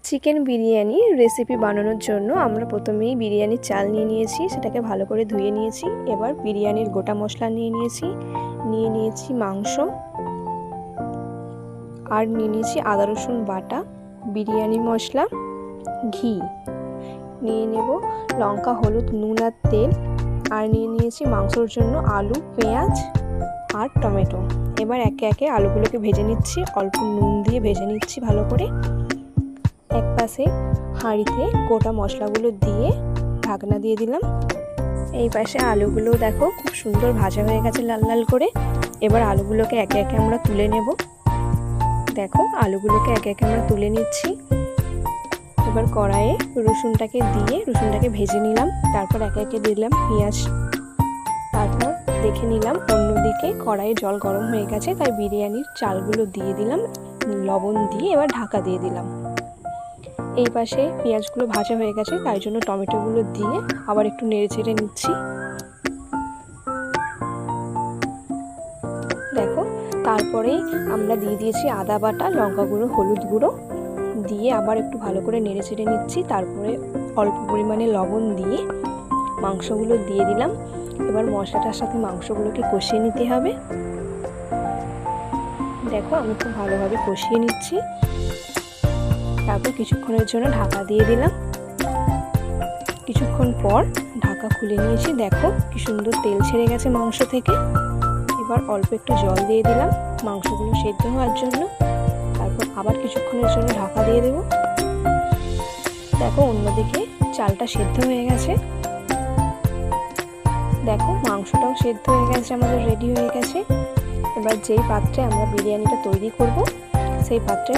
Chicken biryani recipe বানানোর জন্য আমরা প্রথমেই বিরিয়ানির চাল নিয়ে নিয়েছি, সেটাকে ভালো করে ধুয়ে নিয়েছি। এবার বিরিয়ানির গোটা মশলা নিয়ে নিয়েছি মাংস, আর নিয়ে নিয়েছি আদা রসুন বাটা, বিরিয়ানি মশলা, ঘি নিয়ে নেব, লঙ্কা, হলুদ, নুন আর তেল, আর নিয়ে নিয়েছি মাংসর জন্য আলু, পেঁয়াজ আর টমেটো। এবার একে একে আলুগুলোকে ভেজে নিচ্ছি, অল্প নুন দিয়ে ভেজে নিচ্ছি ভালো করে। এক পাশে হাঁড়িতে গোটা মশলাগুলো দিয়ে ঢাকনা দিয়ে দিলাম। এই পাশে আলুগুলো দেখো খুব সুন্দর ভাজা হয়ে গেছে লাল লাল করে। এবার আলুগুলোকে একে একে আমরা তুলে নেব। দেখো আলুগুলোকে একে একে আমরা তুলে নিচ্ছি। এবার কড়াইয়ে রসুনটাকে ভেজে নিলাম। তারপর একে একে দিলাম পেঁয়াজ। তারপর দেখে নিলাম অন্যদিকে কড়াইয়ে জল গরম হয়ে গেছে, তাই বিরিয়ানির চালগুলো দিয়ে দিলাম, লবণ দিয়ে এবার ঢাকা দিয়ে দিলাম। এই পাশে পেঁয়াজগুলো ভাজা হয়ে গেছে, তাই জন্য টমেটোগুলো দিয়ে আবার একটু নেড়ে চেড়ে নিচ্ছি। দেখো তারপরে আমরা দিয়ে দিয়েছি আদা বাটা, লঙ্কা গুঁড়ো, হলুদ গুঁড়ো দিয়ে আবার একটু ভালো করে নেড়ে চেড়ে নিচ্ছি। তারপরে অল্প পরিমাণে লবণ দিয়ে মাংসগুলো দিয়ে দিলাম। এবার মশলাটার সাথে মাংসগুলোকে কষিয়ে নিতে হবে। দেখো আমি খুব ভালোভাবে কষিয়ে নিচ্ছি। তারপর কিছুক্ষণের জন্য ঢাকা দিয়ে দিলাম। কিছুক্ষণ পর ঢাকা খুলে নিয়েছি। দেখো কি সুন্দর তেল ছেড়ে গেছে মাংস থেকে। এবার অল্প একটু জল দিয়ে দিলাম মাংসগুলো সেদ্ধ হওয়ার জন্য। তারপর আবার কিছুক্ষণের জন্য ঢাকা দিয়ে দেব। দেখো অন্যদিকে চালটা সেদ্ধ হয়ে গেছে। দেখো মাংসটাও সেদ্ধ হয়ে গেছে, আমাদের রেডি হয়ে গেছে। এবার যেই পাত্রে আমরা বিরিয়ানিটা তৈরি করব সেই পাত্রে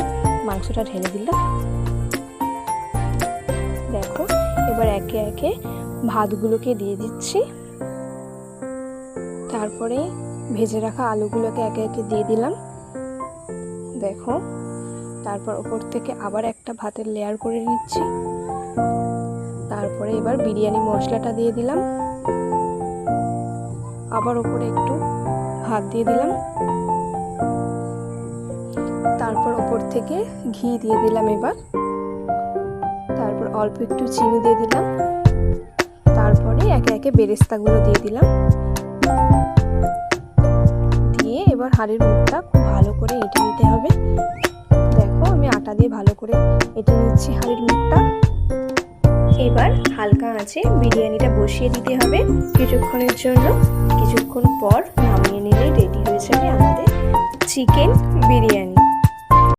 মাংসটা ঢেলে দিলাম। দেখো এবার একে একে ভাতগুলোকে দিয়ে দিচ্ছি। তারপরে ভেজে রাখা আলুগুলোকে একে একে দিয়ে দিলাম। দেখো তারপর ওপর থেকে আবার একটা ভাতের লেয়ার করে নিচ্ছি। তারপরে এবার বিরিয়ানি মশলাটা দিয়ে দিলাম। আবার ওপরে একটু ভাত দিয়ে দিলাম। তারপর ওপর থেকে ঘি দিয়ে দিলাম। এবার তারপর অল্প একটু চিনি দিয়ে দিলাম। তারপরে একে একে বেরেস্তাগুলো দিয়ে দিলাম। দিয়ে এবার হাঁড়ির মুখটা খুব ভালো করে এঁটে নিতে হবে। দেখো আমি আটা দিয়ে ভালো করে এঁটে নিচ্ছি হাঁড়ির মুখটা। এবার হালকা আঁচে বিরিয়ানিটা বসিয়ে দিতে হবে কিছুক্ষণের জন্য। কিছুক্ষণ পর নামিয়ে নিলেই রেডি হয়ে যাবে আমাদের চিকেন বিরিয়ানি।